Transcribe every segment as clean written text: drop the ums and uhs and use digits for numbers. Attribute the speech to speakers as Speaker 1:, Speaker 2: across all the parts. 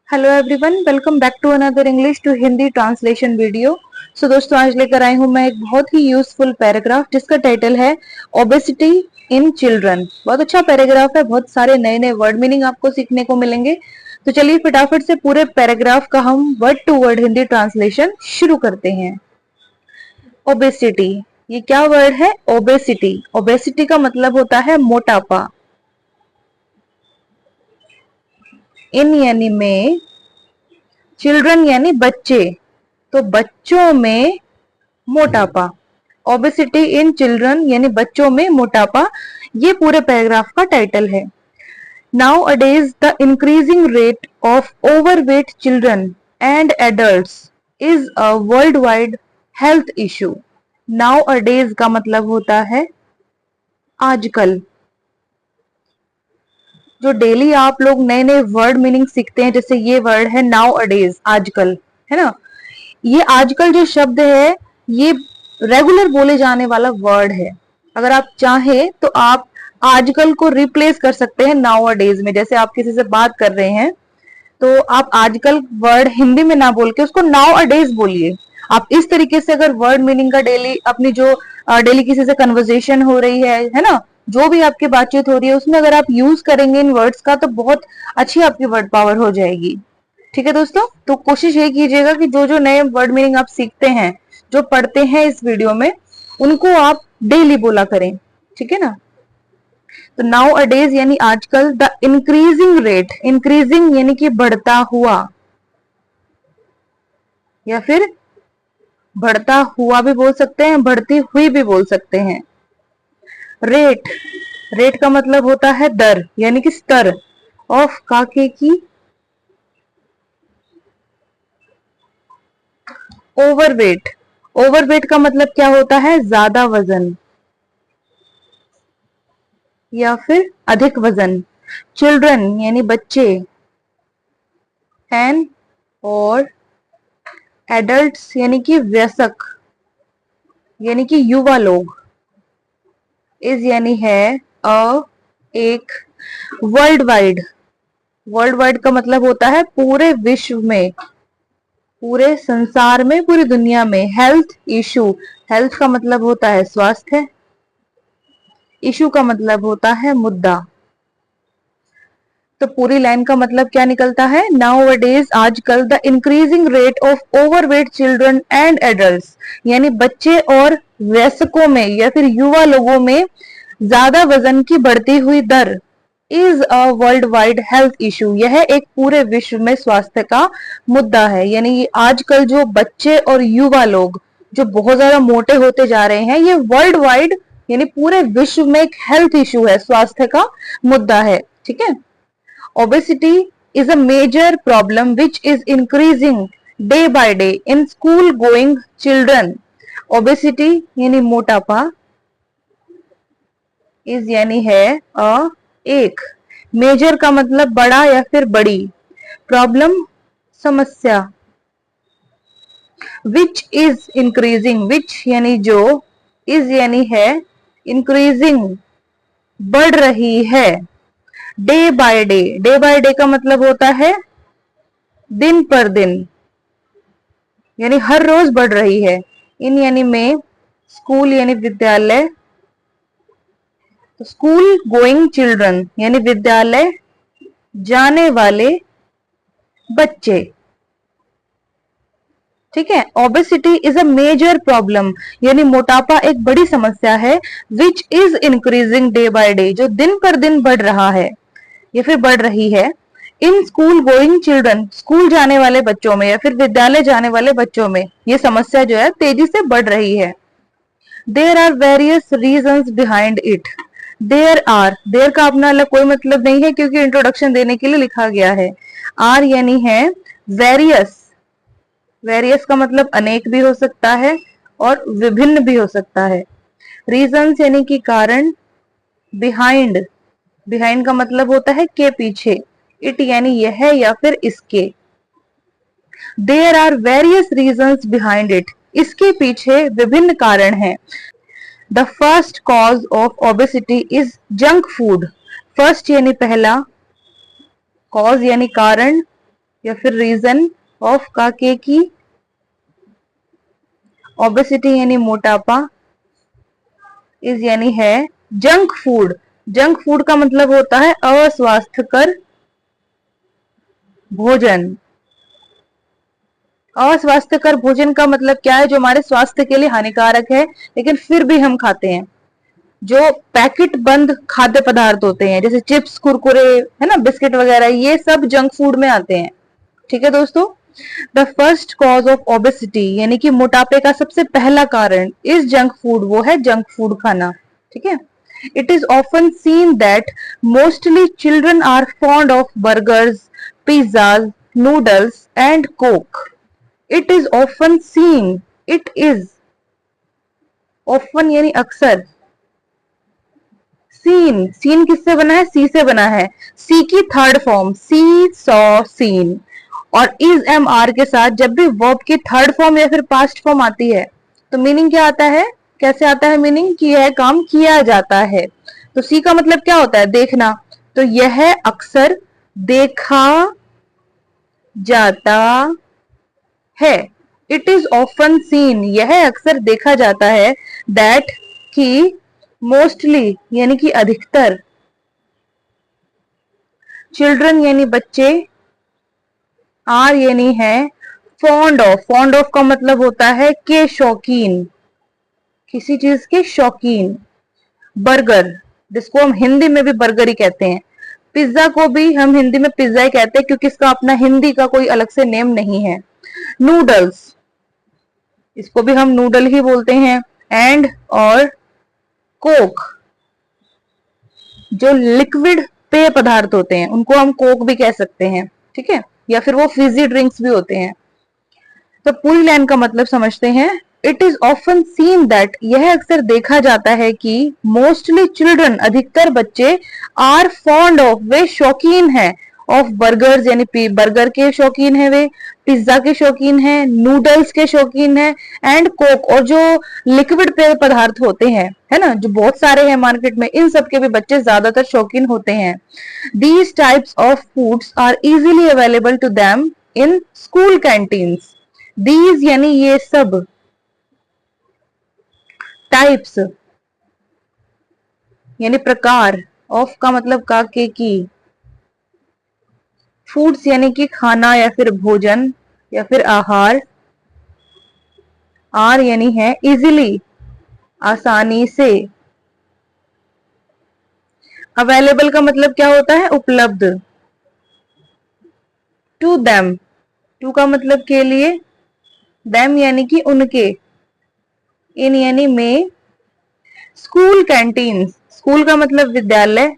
Speaker 1: Hello everyone, welcome back to another English to Hindi translation video. So दोस्तों, आज लेकर आई हूं मैं एक बहुत ही यूजफुल पैराग्राफ जिसका टाइटल है ओबेसिटी इन चिल्ड्रन। बहुत अच्छा पैराग्राफ है, बहुत सारे नए नए वर्ड मीनिंग आपको सीखने को मिलेंगे। तो चलिए फटाफट से पूरे पैराग्राफ का हम word to word Hindi translation शुरू करते हैं। ओबेसिटी, ये क्या वर्ड है? ओबेसिटी। ओबेसिटी का मतलब होता है मोटापा। इन यानी में, चिल्ड्रन यानी बच्चे, तो बच्चों में मोटापा। ओबेसिटी इन चिल्ड्रन यानी बच्चों में मोटापा, ये पूरे पैराग्राफ का टाइटल है। Nowadays, the increasing rate of overweight children and adults is a worldwide health issue. Nowadays का मतलब होता है आजकल। जो डेली आप लोग नए नए वर्ड मीनिंग सीखते हैं, जैसे ये वर्ड है nowadays, आजकल, है ना। ये आजकल जो शब्द है, ये रेगुलर बोले जाने वाला वर्ड है। अगर आप चाहें तो आप आजकल को रिप्लेस कर सकते हैं नाउअडेज में। जैसे आप किसी से बात कर रहे हैं तो आप आजकल वर्ड हिंदी में ना बोल के उसको नाउअडेज बोलिए। आप इस तरीके से अगर वर्ड मीनिंग का डेली अपनी जो डेली किसी से कन्वर्सेशन हो रही है ना, जो भी आपकी बातचीत हो रही है, उसमें अगर आप यूज करेंगे इन वर्ड्स का तो बहुत अच्छी आपकी वर्ड पावर हो जाएगी। ठीक है दोस्तों, तो कोशिश ये कीजिएगा कि जो जो नए वर्ड मीनिंग आप सीखते हैं, जो पढ़ते हैं इस वीडियो में, उनको आप डेली बोला करें। ठीक है ना। तो नाउ अडेज यानी आजकल, द इंक्रीजिंग रेट, इंक्रीजिंग यानी कि बढ़ता हुआ, या फिर बढ़ता हुआ भी बोल सकते हैं, बढ़ती हुई भी बोल सकते हैं। रेट, रेट का मतलब होता है दर यानी कि स्तर। ऑफ काके की ओवरवेट, ओवरवेट का मतलब क्या होता है? ज्यादा वजन या फिर अधिक वजन। चिल्ड्रन यानी बच्चे, एंड और एडल्ट्स यानी कि वयस्क, यानी कि युवा लोग। इज यानी है अ, एक। वर्ल्ड वाइड, वर्ल्ड वाइड का मतलब होता है पूरे विश्व में, पूरे संसार में, पूरी दुनिया में। हेल्थ इशू, हेल्थ का मतलब होता है स्वास्थ्य, इशू का मतलब होता है मुद्दा। तो पूरी लाइन का मतलब क्या निकलता है? नाउअडेज, आजकल, the increasing rate of overweight children and adults, यानी बच्चे और वयस्कों में या फिर युवा लोगों में ज्यादा वजन की बढ़ती हुई दर, is a world wide health issue, यह एक पूरे विश्व में स्वास्थ्य का मुद्दा है। यानी आजकल जो बच्चे और युवा लोग जो बहुत ज्यादा मोटे होते जा रहे हैं, ये वर्ल्ड वाइड यानी पूरे विश्व में एक हेल्थ इशू है, स्वास्थ्य का मुद्दा है। ठीक है। Obesity is a major problem which is increasing day by day in school going children. Obesity यानी मोटापा, is यानी है एक। मेजर का मतलब बड़ा या फिर बड़ी। प्रॉब्लम समस्या। which is increasing, which यानी जो, is यानी है increasing बढ़ रही है। Day by day, day by day का मतलब होता है दिन पर दिन, यानी हर रोज बढ़ रही है। इन यानी में, स्कूल यानी विद्यालय, तो स्कूल गोइंग चिल्ड्रन यानी विद्यालय जाने वाले बच्चे। ठीक है। Obesity is a major problem, यानी मोटापा एक बड़ी समस्या है। Which is increasing day by day, जो दिन पर दिन बढ़ रहा है या फिर बढ़ रही है। In school going children, school जाने वाले बच्चों में या फिर विद्यालय जाने वाले बच्चों में ये समस्या जो है तेजी से बढ़ रही है। There are various reasons behind it. There are, there का अपना अलग कोई मतलब नहीं है क्योंकि इंट्रोडक्शन देने के लिए लिखा गया है। आर यानी है वेरियस, वेरियस का मतलब अनेक भी हो सकता है और विभिन्न भी हो सकता है। रीजंस यानी कि कारण। बिहाइंड, बिहाइंड का मतलब होता है के पीछे। इट यानी यह या फिर इसके। There are various reasons behind it, इसके पीछे विभिन्न कारण हैं। The first cause of obesity is junk food. First यानी पहला, कॉज यानी कारण, या फिर रीजन ऑफ काके की ओबेसिटी यानी मोटापा इज यानी है जंक फूड। जंक फूड का मतलब होता है अस्वास्थ्यकर भोजन। अस्वास्थ्यकर भोजन का मतलब क्या है? जो हमारे स्वास्थ्य के लिए हानिकारक है लेकिन फिर भी हम खाते हैं। जो पैकेट बंद खाद्य पदार्थ होते हैं जैसे चिप्स, कुरकुरे, है ना, बिस्किट वगैरह, ये सब जंक फूड में आते हैं। ठीक है दोस्तों। The first cause of obesity यानी कि मोटापे का सबसे पहला कारण इज जंक फूड, वो है जंक फूड खाना। ठीक है। It is often seen that mostly children are fond of burgers, pizzas, noodles and coke. It is often seen, it is often यानी अक्सर, सीन, सीन किससे बना है? सी से बना है। सी की थर्ड फॉर्म, सी, सॉ, सीन, और इज एम आर के साथ जब भी वर्ब की थर्ड फॉर्म या फिर पास्ट फॉर्म आती है तो मीनिंग क्या आता है? कैसे आता है मीनिंग? कि यह काम किया जाता है। तो सी का मतलब क्या होता है? देखना। तो यह अक्सर देखा जाता है। इट इज ऑफन सीन, यह अक्सर देखा जाता है। दैट की मोस्टली यानी कि अधिकतर, चिल्ड्रन यानी बच्चे, आर यानी है फॉन्ड ऑफ। फॉन्ड ऑफ का मतलब होता है के शौकीन, किसी चीज के शौकीन। बर्गर, जिसको हम हिंदी में भी बर्गर ही कहते हैं। पिज्जा को भी हम हिंदी में पिज्जा ही कहते हैं क्योंकि इसका अपना हिंदी का कोई अलग से नेम नहीं है। नूडल्स, इसको भी हम नूडल ही बोलते हैं। एंड और कोक, जो लिक्विड पेय पदार्थ होते हैं उनको हम कोक भी कह सकते हैं। ठीक है। या फिर वो फिजी ड्रिंक्स भी होते हैं। तो पूरी लाइन का मतलब समझते हैं। It is often seen that, यह अक्सर देखा जाता है कि मोस्टली चिल्ड्रन, अधिकतर बच्चे, आर फॉन्ड ऑफ, वे शौकीन है, ऑफ बर्गर्स यानी बर्गर के शौकीन है, वे पिज्जा के शौकीन है, नूडल्स के शौकीन है, एंड कोक, और जो लिक्विड पेय पदार्थ होते हैं, है ना, जो बहुत सारे हैं मार्केट में, इन सब के भी बच्चे ज्यादातर शौकीन होते हैं। These types of foods are easily available to them in school canteens. These यानी ये सब, टाइप्स यानी प्रकार, ऑफ का मतलब का के की, फूड्स यानी कि खाना या फिर भोजन या फिर आहार, आर यानी है इजीली, आसानी से। अवेलेबल का मतलब क्या होता है? उपलब्ध। टू देम, टू का मतलब के लिए, देम यानी कि उनके, इन यानी में, स्कूल कैंटीन, स्कूल का मतलब विद्यालय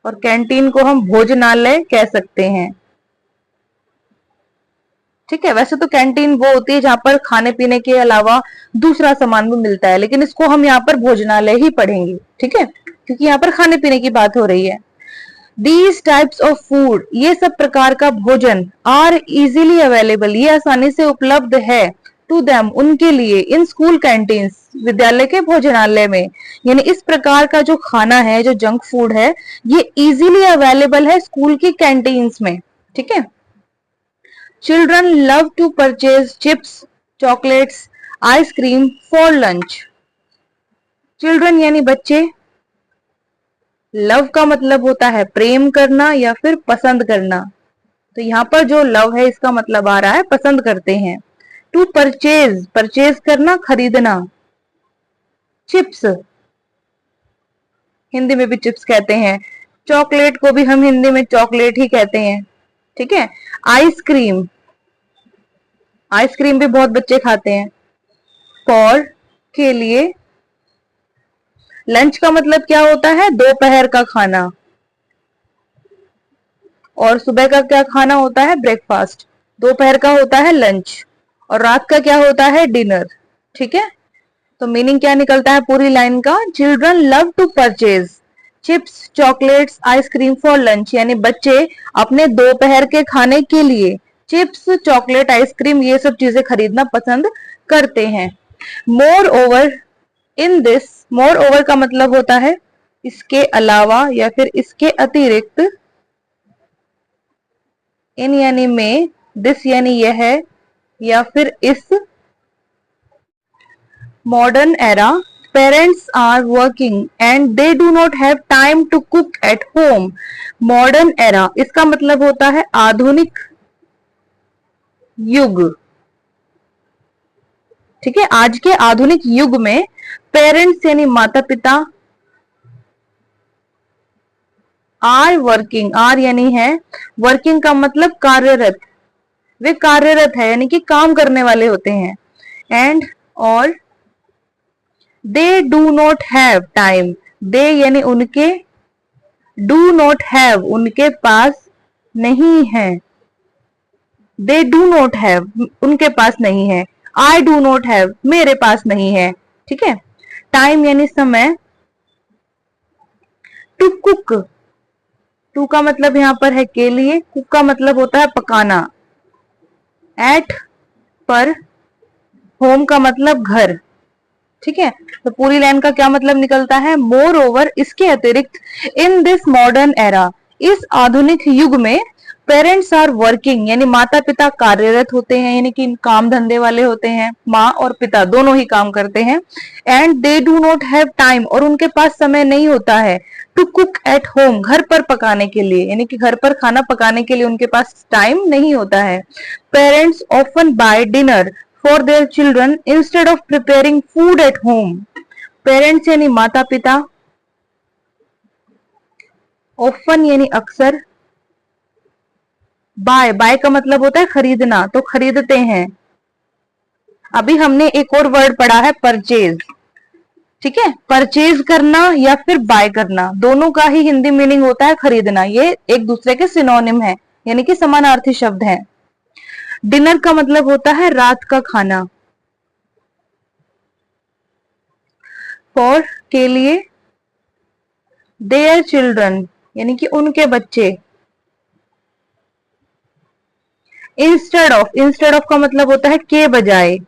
Speaker 1: और कैंटीन को हम भोजनालय कह सकते हैं। ठीक है। वैसे तो कैंटीन वो होती है जहां पर खाने पीने के अलावा दूसरा सामान भी मिलता है, लेकिन इसको हम यहाँ पर भोजनालय ही पढ़ेंगे। ठीक है, क्योंकि यहाँ पर खाने पीने की बात हो रही है। These types of food, ये सब प्रकार का भोजन, are easily available, ये आसानी से उपलब्ध है, to them, उनके लिए, in school canteens, विद्यालय के भोजनालय में। यानी इस प्रकार का जो खाना है, जो जंक फूड है, ये easily available है स्कूल की कैंटीन्स में। ठीक है। Children love to purchase chips, chocolates, ice cream for lunch. Children यानी बच्चे, लव का मतलब होता है प्रेम करना या फिर पसंद करना। तो यहाँ पर जो लव है इसका मतलब आ रहा है पसंद करते हैं। टू परचेज, परचेज करना, खरीदना। चिप्स, हिंदी में भी चिप्स कहते हैं। चॉकलेट को भी हम हिंदी में चॉकलेट ही कहते हैं। ठीक है। आइसक्रीम, आइसक्रीम भी बहुत बच्चे खाते हैं। फॉर, के लिए। लंच का मतलब क्या होता है? दोपहर का खाना। और सुबह का क्या खाना होता है? ब्रेकफास्ट। दोपहर का होता है लंच और रात का क्या होता है? डिनर। ठीक है। तो मीनिंग क्या निकलता है पूरी लाइन का? Children love to purchase chips, chocolates, ice cream for lunch, यानी बच्चे अपने दोपहर के खाने के लिए चिप्स, चॉकलेट, आइसक्रीम, ये सब चीजें खरीदना पसंद करते हैं। More over, in this, more over का मतलब होता है इसके अलावा या फिर इसके अतिरिक्त। इन यानी में, दिस यानी यह है, या फिर इस modern era parents are working and they do not have time to cook at home. Modern era इसका मतलब होता है आधुनिक युग। ठीक है, आज के आधुनिक युग में पेरेंट्स यानी माता पिता आर वर्किंग, आर यानी है, वर्किंग का मतलब कार्यरत, वे कार्यरत है यानी कि काम करने वाले होते हैं। एंड और they do not have time, they यानी उनके, डू नॉट हैव उनके पास नहीं है, दे डू नॉट हैव उनके पास नहीं है, आई डू नॉट हैव मेरे पास नहीं है। ठीक है, टाइम यानी समय, टू कुक, टू का मतलब यहां पर है के लिए, कुक का मतलब होता है पकाना, एट पर, होम का मतलब घर। ठीक है, तो पूरी लाइन का क्या मतलब निकलता है, मोर ओवर इसके अतिरिक्त, इन दिस मॉडर्न एरा इस आधुनिक युग में, पेरेंट्स आर वर्किंग यानी माता पिता कार्यरत होते हैं, यानी कि काम धंधे वाले होते हैं, माँ और पिता दोनों ही काम करते हैं। And they do not have time और उनके पास समय नहीं होता है, टू कुक एट होम घर पर पकाने के लिए, यानी कि घर पर खाना पकाने के लिए उनके पास टाइम नहीं होता है। Parents often buy dinner for their children instead of preparing food at home। Parents यानी माता पिता, ऑफन यानी अक्सर, बाय, बाय का मतलब होता है खरीदना, तो खरीदते हैं। अभी हमने एक और वर्ड पढ़ा है परचेज। ठीक है, परचेज करना या फिर बाय करना, दोनों का ही हिंदी मीनिंग होता है खरीदना, ये एक दूसरे के सिनोनिम है, यानी कि समानार्थी शब्द है। डिनर का मतलब होता है रात का खाना, फॉर के लिए, देयर चिल्ड्रन यानी कि उनके बच्चे, इंस्टेड ऑफ, इंस्टेड ऑफ का मतलब होता है के बजाय,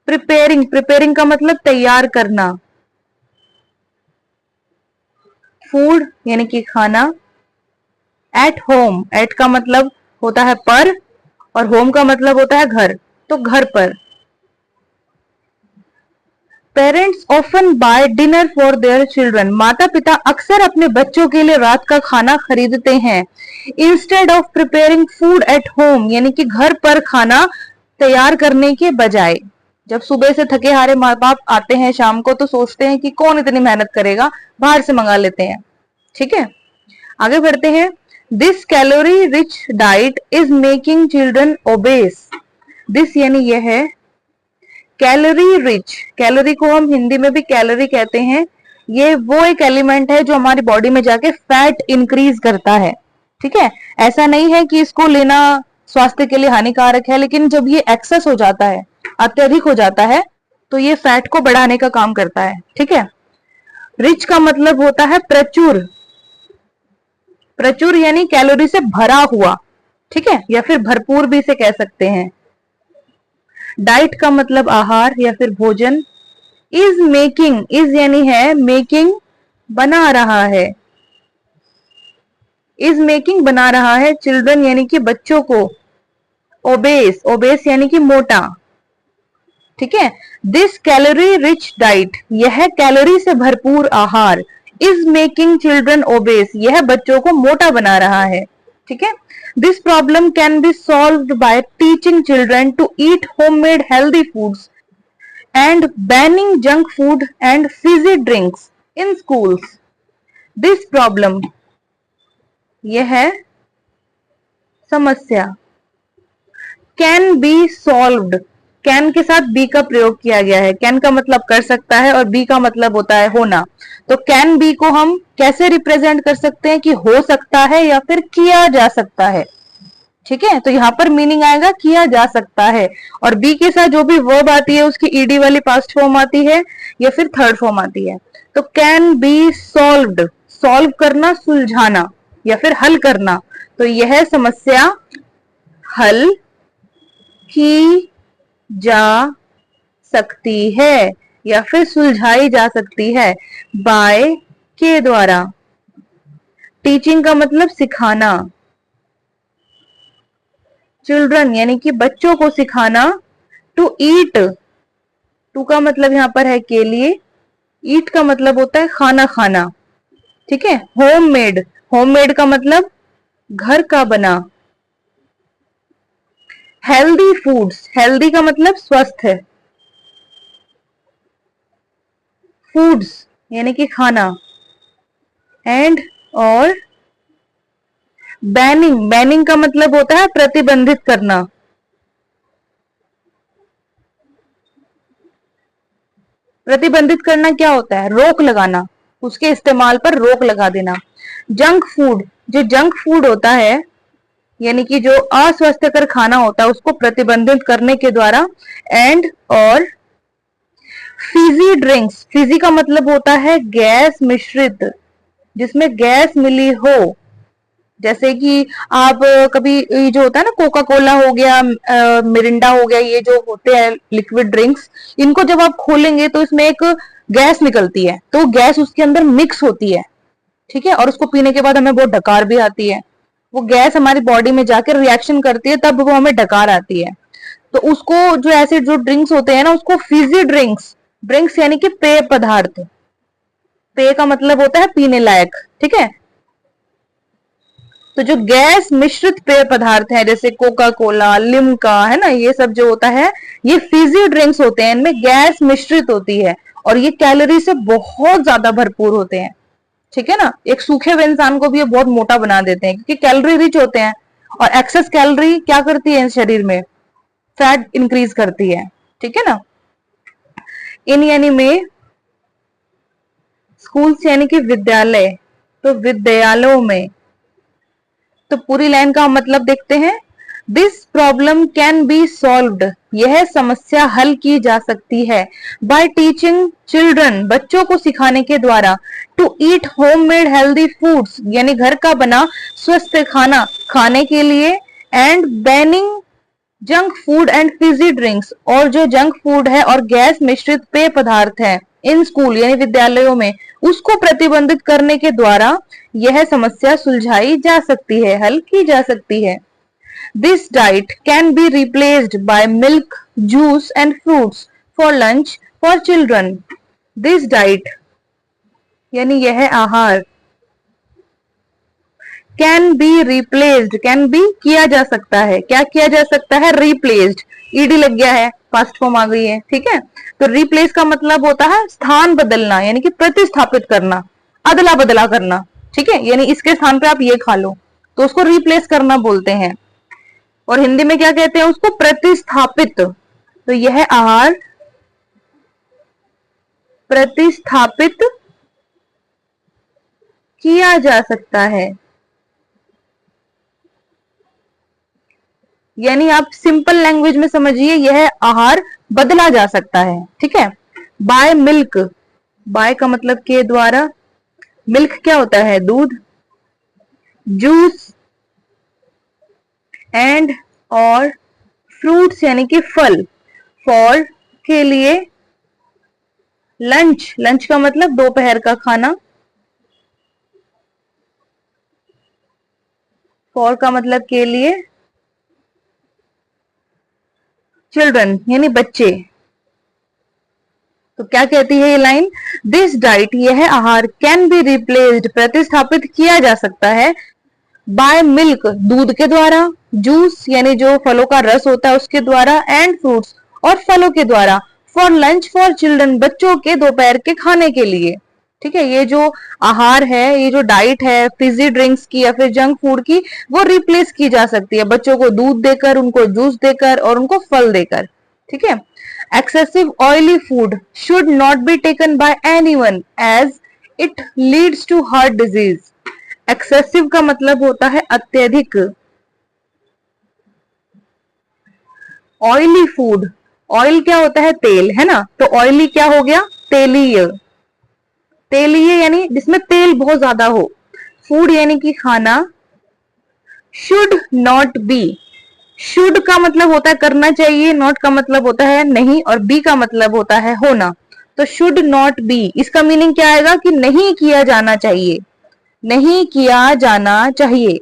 Speaker 1: प्रिपेयरिंग, प्रिपेयरिंग का मतलब तैयार करना, फूड यानी कि खाना, एट होम, एट का मतलब होता है पर और होम का मतलब होता है घर, तो घर पर। Parents often buy dinner for their children, माता पिता अक्सर अपने बच्चों के लिए रात का खाना खरीदते हैं। Instead of preparing food at home यानी कि घर पर खाना तैयार करने के बजाय। जब सुबह से थके हारे माँ बाप आते हैं शाम को तो सोचते हैं कि कौन इतनी मेहनत करेगा, बाहर से मंगा लेते हैं। ठीक है, आगे बढ़ते हैं। This calorie rich diet is making children obese. This यानी यह है, कैलोरी रिच, कैलोरी को हम हिंदी में भी कैलोरी कहते हैं, ये वो एक एलिमेंट है जो हमारी बॉडी में जाके फैट इंक्रीज करता है। ठीक है, ऐसा नहीं है कि इसको लेना स्वास्थ्य के लिए हानिकारक है, लेकिन जब ये एक्सेस हो जाता है, अत्यधिक हो जाता है, तो ये फैट को बढ़ाने का काम करता है। ठीक है, रिच का मतलब होता है प्रचुर, प्रचुर यानी कैलोरी से भरा हुआ। ठीक है, या फिर भरपूर भी इसे कह सकते हैं। डाइट का मतलब आहार या फिर भोजन। इज मेकिंग, इज यानी है, मेकिंग बना रहा है, इज मेकिंग बना रहा है, चिल्ड्रन यानी कि बच्चों को, ओबेस, ओबेस यानी कि मोटा। ठीक है, दिस कैलोरी रिच डाइट, यह कैलोरी से भरपूर आहार, इज मेकिंग चिल्ड्रन ओबेस, यह बच्चों को मोटा बना रहा है। ठीक है, this problem can be solved by teaching children to eat homemade healthy foods and banning junk food and fizzy drinks in schools। This problem, यह है समस्या। can be solved, can के साथ be का प्रयोग किया गया है। can का मतलब कर सकता है और be का मतलब होता है होना, तो can be को हम कैसे रिप्रेजेंट कर सकते हैं कि हो सकता है या फिर किया जा सकता है। ठीक है, तो यहां पर मीनिंग आएगा किया जा सकता है, और बी के साथ जो भी वर्ब आती है उसकी ईडी वाली पास्ट फॉर्म आती है या फिर थर्ड फॉर्म आती है। तो कैन बी सॉल्व्ड, सॉल्व करना, सुलझाना या फिर हल करना, तो यह समस्या हल की जा सकती है या फिर सुलझाई जा सकती है बाय के द्वारा। टीचिंग का मतलब सिखाना, चिल्ड्रन यानी कि बच्चों को सिखाना, टू ईट, टू का मतलब यहां पर है के लिए, ईट का मतलब होता है खाना खाना, ठीक है। होममेड, होममेड का मतलब घर का बना। हेल्दी फूड्स, हेल्दी का मतलब स्वस्थ है, फूड्स यानी कि खाना। एंड और बैनिंग, बैनिंग का मतलब होता है प्रतिबंधित करना। प्रतिबंधित करना क्या होता है? रोक लगाना, उसके इस्तेमाल पर रोक लगा देना। जंक फूड, जो जंक फूड होता है यानी कि जो अस्वास्थ्यकर खाना होता है उसको प्रतिबंधित करने के द्वारा। एंड और फीजी ड्रिंक्स, फीजी का मतलब होता है गैस मिश्रित, जिसमें गैस मिली हो। जैसे कि आप कभी ये जो होता है ना कोका कोला हो गया, मिरिंडा हो गया, ये जो होते हैं लिक्विड ड्रिंक्स, इनको जब आप खोलेंगे तो इसमें एक गैस निकलती है, तो गैस उसके अंदर मिक्स होती है, ठीक है। और उसको पीने के बाद हमें बहुत डकार भी आती है। वो गैस हमारी बॉडी में जाकर रिएक्शन करती है, तब वो हमें डकार आती है। तो उसको जो ऐसे जो ड्रिंक्स होते हैं ना उसको फीजी ड्रिंक्स, ड्रिंक्स यानी कि पेय पदार्थ, पेय का मतलब होता है पीने लायक, ठीक है। तो जो गैस मिश्रित पेय पदार्थ है जैसे कोका कोला, लिम्का, है ना, ये सब जो होता है ये फीजी ड्रिंक्स होते हैं, इनमें गैस मिश्रित होती है और ये कैलोरी से बहुत ज्यादा भरपूर होते हैं, ठीक है ना। एक सूखे हुए इंसान को भी ये बहुत मोटा बना देते हैं क्योंकि कैलोरी रिच होते हैं। और एक्सेस कैलोरी क्या करती है शरीर में? फैट इंक्रीज करती है, ठीक है ना। इन यानी में स्कूल्स यानी कि विद्यालय, तो विद्यालयों में, तो पूरी लाइन का मतलब देखते हैं। This problem can be solved, यह समस्या हल की जा सकती है। बाय टीचिंग चिल्ड्रन, बच्चों को सिखाने के द्वारा। To eat homemade healthy foods, यानी घर का बना स्वस्थ खाना खाने के लिए। And banning junk food and fizzy drinks, और जो जंक फूड है और गैस मिश्रित पेय पदार्थ है इन स्कूल यानी विद्यालयों में, उसको प्रतिबंधित करने के द्वारा यह समस्या सुलझाई जा सकती है, हल की जा सकती है। This diet can be replaced by milk, juice and fruits for lunch for children. This diet यानी यह आहार, can be replaced, can be किया जा सकता है, क्या किया जा सकता है? रिप्लेस्ड, ईडी लग गया है, पास्ट फॉर्म आ गई है, ठीक है। तो रिप्लेस का मतलब होता है स्थान बदलना, यानी कि प्रतिस्थापित करना, अदला बदला करना, ठीक है। यानी इसके स्थान पे आप ये खा लो तो उसको रिप्लेस करना बोलते हैं। और हिंदी में क्या कहते हैं उसको? प्रतिस्थापित। तो यह आहार प्रतिस्थापित किया जा सकता है, यानी आप सिंपल लैंग्वेज में समझिए यह आहार बदला जा सकता है, ठीक है। बाय मिल्क, बाय का मतलब के द्वारा, मिल्क क्या होता है? दूध। जूस एंड और फ्रूट्स यानी कि फल, फॉर के लिए। लंच, लंच का मतलब दोपहर का खाना। फॉर का मतलब के लिए। चिल्ड्रन यानी बच्चे। तो क्या कहती है ये लाइन? दिस डाइट, यह आहार, कैन बी रिप्लेस्ड, प्रतिस्थापित किया जा सकता है। बाय मिल्क, दूध के द्वारा। जूस यानी जो फलों का रस होता है उसके द्वारा। एंड फ्रूट्स, और फलों के द्वारा। फॉर लंच फॉर चिल्ड्रन, बच्चों के दोपहर के खाने के लिए, ठीक है। ये जो आहार है, ये जो डाइट है फिजी ड्रिंक्स की या फिर जंक फूड की, वो रिप्लेस की जा सकती है बच्चों को दूध देकर, उनको जूस देकर और उनको फल देकर, ठीक है। Excessive oily food should not be taken by anyone as it leads to heart disease. Excessive का मतलब होता है अत्यधिक। ऑयली फूड, ऑयल क्या होता है? तेल, है ना। तो ऑयली क्या हो गया? तेलीय, तेलीय यानी जिसमें तेल बहुत ज्यादा हो। फूड यानी कि खाना। शुड नॉट बी, शुड का मतलब होता है करना चाहिए, नॉट का मतलब होता है नहीं, और बी का मतलब होता है होना। तो शुड नॉट बी, इसका मीनिंग क्या आएगा कि नहीं किया जाना चाहिए, नहीं किया जाना चाहिए।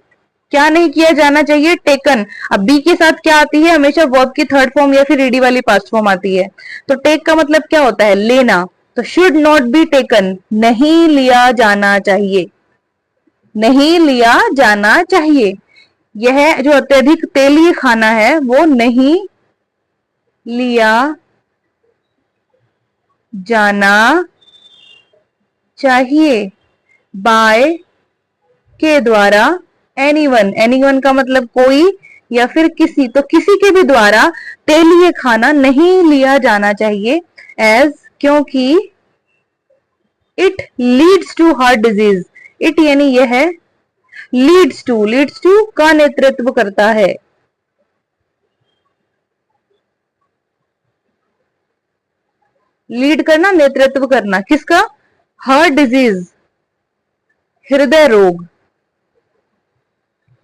Speaker 1: क्या नहीं किया जाना चाहिए? टेकन। अब बी के साथ क्या आती है? हमेशा वर्ब की थर्ड फॉर्म या फिर ईडी वाली पास्ट फॉर्म आती है। तो टेक का मतलब क्या होता है? लेना। तो शुड नॉट बी टेकन, नहीं लिया जाना चाहिए, नहीं लिया जाना चाहिए। यह जो अत्यधिक तेलीय खाना है वो नहीं लिया जाना चाहिए। बाय, के द्वारा। एनीवन, एनीवन का मतलब कोई या फिर किसी, तो किसी के भी द्वारा तेलीय खाना नहीं लिया जाना चाहिए। एज, क्योंकि। It leads to heart disease, it यानी यह है, लीड्स टू का नेतृत्व करता है। लीड करना, नेतृत्व करना, किसका? हार्ट डिजीज, हृदय रोग।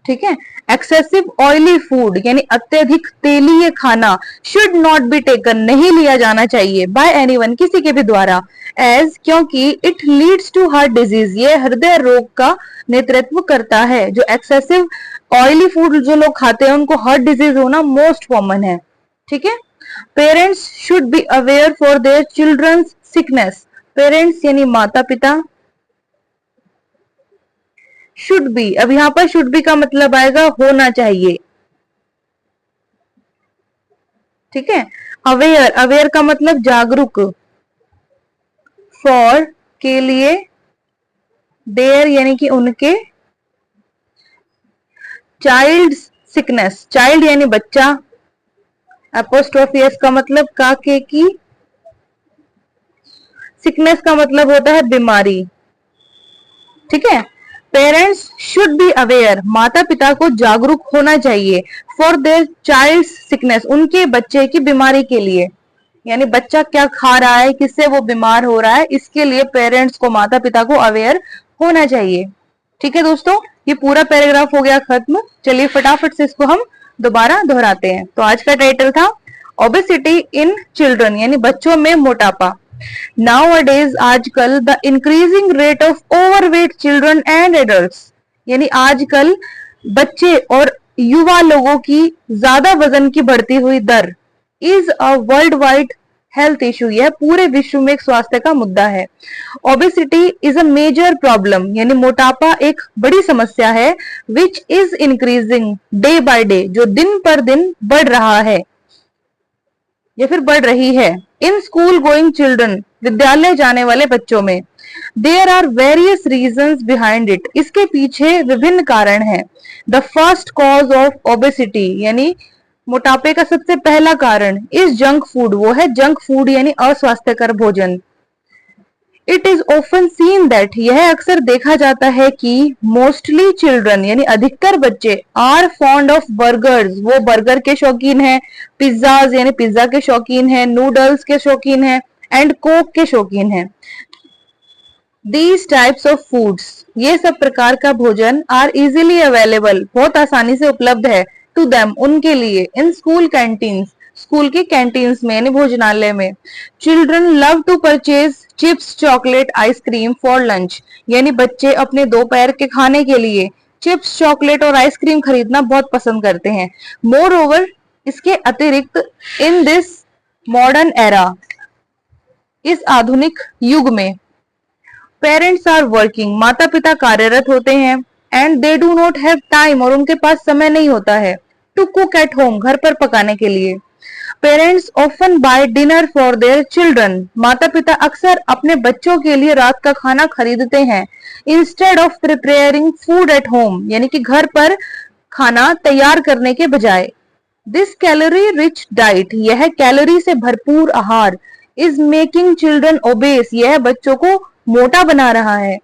Speaker 1: ठीक है। एक्सेसिव ऑयली फूड यानी अत्यधिक तेलीय खाना, शुड नॉट बी टेकन, नहीं लिया जाना चाहिए, बाय एनीवन, किसी के भी द्वारा। एज, क्योंकि। It leads to heart disease, ये हृदय रोग का नेतृत्व करता है। जो एक्सेसिव ऑयली फूड जो लोग खाते हैं उनको हार्ट डिजीज होना मोस्ट कॉमन है। ठीक है। Parents should be aware for their children's sickness, parents यानी माता पिता। शुड बी, अब यहां पर शुड बी का मतलब आएगा होना चाहिए। ठीक है। अवेयर, अवेयर का मतलब जागरूक। फॉर, के लिए। देयर यानी कि उनके। चाइल्ड सिकनेस, चाइल्ड यानी बच्चा। अपोस्ट्रोफी एस का मतलब का, के की। सिकनेस का मतलब होता है बीमारी। ठीक है। पेरेंट्स शुड बी अवेयर, माता पिता को जागरूक होना चाहिए। फॉर देयर चाइल्ड सिकनेस, उनके बच्चे की बीमारी के लिए, यानी बच्चा क्या खा रहा है, किससे वो बीमार हो रहा है, इसके लिए पेरेंट्स को, माता पिता को अवेयर होना चाहिए। ठीक है दोस्तों, ये पूरा पैराग्राफ हो गया खत्म। चलिए फटाफट से इसको हम दोबारा दोहराते हैं। तो आज का टाइटल था ओबेसिटी इन चिल्ड्रन, यानी बच्चों में मोटापा। Nowadays, आजकल the increasing rate of overweight children and adults, यानी आजकल बच्चे और युवा लोगों की ज्यादा वजन की बढ़ती हुई दर is a world wide health issue, यह पूरे विश्व में एक स्वास्थ्य का मुद्दा है। Obesity is a major problem, यानी मोटापा एक बड़ी समस्या है। Which is increasing day by day, जो दिन पर दिन बढ़ रहा है या फिर बढ़ रही है। इन स्कूल गोइंग चिल्ड्रन, विद्यालय जाने वाले बच्चों में। There are various reasons behind it, इसके पीछे विभिन्न कारण हैं। The first cause of obesity, यानी मोटापे का सबसे पहला कारण इज जंक फूड, वो है जंक फूड यानी अस्वास्थ्यकर भोजन। It is often seen that, यह अक्सर देखा जाता है कि मोस्टली चिल्ड्रन यानी अधिकतर बच्चे आर फॉन्ड ऑफ बर्गर्स, वो बर्गर के शौकीन हैं। पिज्जाज यानी पिज्जा के शौकीन हैं। नूडल्स के शौकीन हैं। एंड कोक के शौकीन हैं। दीज टाइप्स ऑफ फूड्स, ये सब प्रकार का भोजन आर इजिली अवेलेबल, बहुत आसानी से उपलब्ध है। टू देम, उनके लिए। इन स्कूल कैंटीन्स, स्कूल के कैंटीन्स में यानी भोजनालय में। Children love to purchase chips, chocolate, ice cream for lunch, यानी बच्चे अपने दोपहर के खाने के लिए चिप्स, चॉकलेट और आइसक्रीम खरीदना बहुत पसंद करते हैं। मोर ओवर, इसके अतिरिक्त, इन दिस मॉडर्न एरा, इस आधुनिक युग में, पेरेंट्स आर वर्किंग, माता पिता कार्यरत होते हैं। And they do not have time, और उनके पास समय नहीं होता है। टू कुक एट होम, घर पर पकाने के लिए। Parents often buy dinner for their children, माता पिता अक्सर अपने बच्चों के लिए रात का खाना खरीदते हैं। Instead of preparing food at home, यानी कि घर पर खाना तैयार करने के बजाय। दिस कैलोरी रिच डाइट, यह कैलोरी से भरपूर आहार, इज मेकिंग चिल्ड्रन ओबेस, यह बच्चों को मोटा बना रहा है।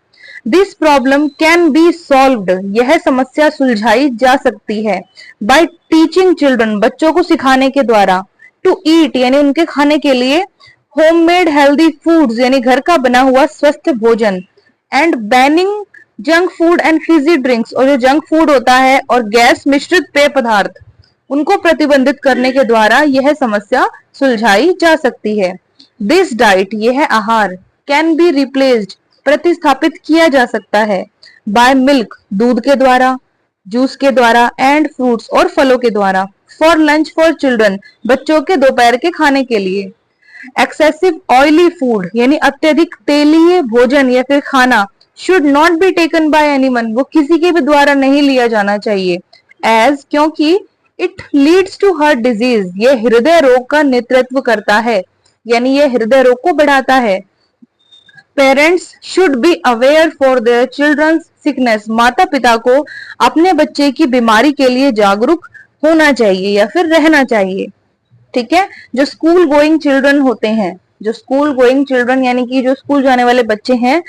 Speaker 1: This problem can be solved, यह समस्या सुलझाई जा सकती है। बाय टीचिंग चिल्ड्रन, बच्चों को सिखाने के द्वारा। टू ईट, यानी उनके खाने के लिए। होममेड हेल्दी फूड्स, यानी घर का बना हुआ स्वस्थ भोजन। And banning junk food and fizzy drinks, और जो जंक फूड होता है और गैस मिश्रित पेय पदार्थ, उनको प्रतिबंधित करने के द्वारा यह समस्या सुलझाई जा सकती है। दिस डाइट, यह आहार, कैन बी रिप्लेस्ड, प्रतिस्थापित किया जा सकता है। बाय मिल्क, दूध के द्वारा। जूस के द्वारा एंड फ्रूट्स और फलों के द्वारा। फॉर लंच फॉर चिल्ड्रन, बच्चों के दोपहर के खाने के लिए। एक्सेसिव ऑयली फूड यानी अत्यधिक तेलीय भोजन या फिर खाना should not be taken by anyone, वो किसी के भी द्वारा नहीं लिया जाना चाहिए। एज, क्योंकि it leads to heart disease, ये हृदय रोग का नेतृत्व करता है, यानी ये हृदय रोग को बढ़ाता है। Parents should be aware for their children's sickness, माता पिता को अपने बच्चे की बीमारी के लिए जागरूक होना चाहिए या फिर रहना चाहिए। ठीक है, जो स्कूल गोइंग चिल्ड्रन होते हैं, जो स्कूल गोइंग चिल्ड्रन यानी कि जो स्कूल जाने वाले बच्चे हैं,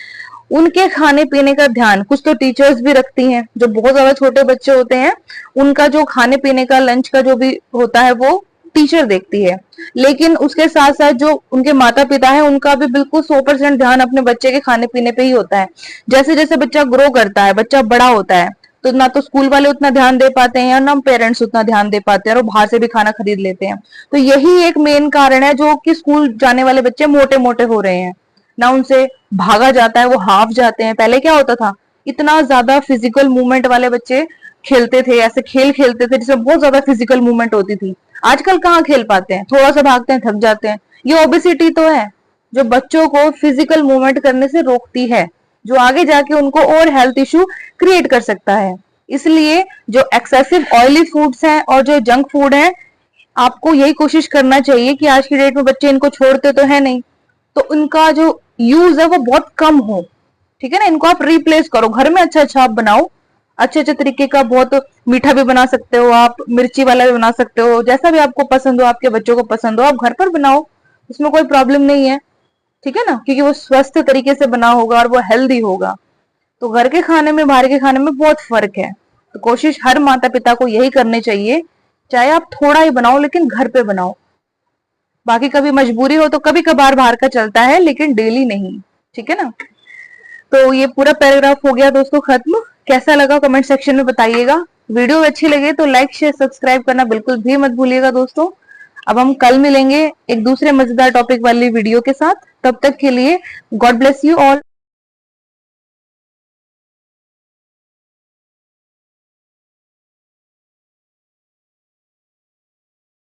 Speaker 1: उनके खाने पीने का ध्यान कुछ तो टीचर्स भी रखती हैं। जो बहुत ज्यादा छोटे बच्चे होते हैं उनका जो खाने पीने का लंच का जो भी होता है वो टीचर देखती है, लेकिन उसके साथ साथ जो उनके माता पिता है उनका भी बिल्कुल 100% ध्यान अपने बच्चे के खाने पीने पे ही होता है। जैसे जैसे बच्चा ग्रो करता है, बच्चा बड़ा होता है, तो ना तो स्कूल वाले उतना ध्यान दे पाते हैं और ना पेरेंट्स उतना ध्यान दे पाते हैं और बाहर से भी खाना खरीद लेते हैं। तो यही एक मेन कारण है जो कि स्कूल जाने वाले बच्चे मोटे मोटे हो रहे हैं, ना उनसे भागा जाता है, वो हाफ जाते हैं। पहले क्या होता था, इतना ज्यादा फिजिकल मूवमेंट वाले बच्चे खेलते थे, ऐसे खेल खेलते थे जिसमें बहुत ज्यादा फिजिकल मूवमेंट होती थी। आजकल कहाँ खेल पाते हैं, थोड़ा सा भागते हैं थक जाते हैं। ये ओबेसिटी तो है जो बच्चों को फिजिकल मूवमेंट करने से रोकती है, जो आगे जाके उनको और हेल्थ इश्यू क्रिएट कर सकता है। इसलिए जो एक्सेसिव ऑयली फूड्स हैं और जो जंक फूड है, आपको यही कोशिश करना चाहिए कि आज की डेट में बच्चे इनको छोड़ते तो है नहीं, तो उनका जो यूज है वो बहुत कम हो। ठीक है ना, इनको आप रिप्लेस करो, घर में अच्छा अच्छा आप बनाओ, अच्छे अच्छे तरीके का, बहुत मीठा भी बना सकते हो आप, मिर्ची वाला भी बना सकते हो, जैसा भी आपको पसंद हो, आपके बच्चों को पसंद हो, आप घर पर बनाओ, उसमें कोई प्रॉब्लम नहीं है। ठीक है ना, क्योंकि वो स्वस्थ तरीके से बना होगा और वो हेल्दी होगा। तो घर के खाने में बाहर के खाने में बहुत फर्क है। तो कोशिश हर माता पिता को यही करनी चाहिए, चाहे आप थोड़ा ही बनाओ लेकिन घर पे बनाओ। बाकी कभी मजबूरी हो तो कभी कभार बाहर का चलता है, लेकिन डेली नहीं। ठीक है ना, तो ये पूरा पैराग्राफ हो गया दोस्तों खत्म। कैसा लगा कमेंट सेक्शन में बताइएगा। वीडियो अच्छी लगे तो लाइक शेयर सब्सक्राइब करना बिल्कुल भी मत भूलिएगा दोस्तों। अब हम कल मिलेंगे एक दूसरे मजेदार टॉपिक वाली वीडियो के साथ। तब तक के लिए गॉड ब्लेस यू ऑल।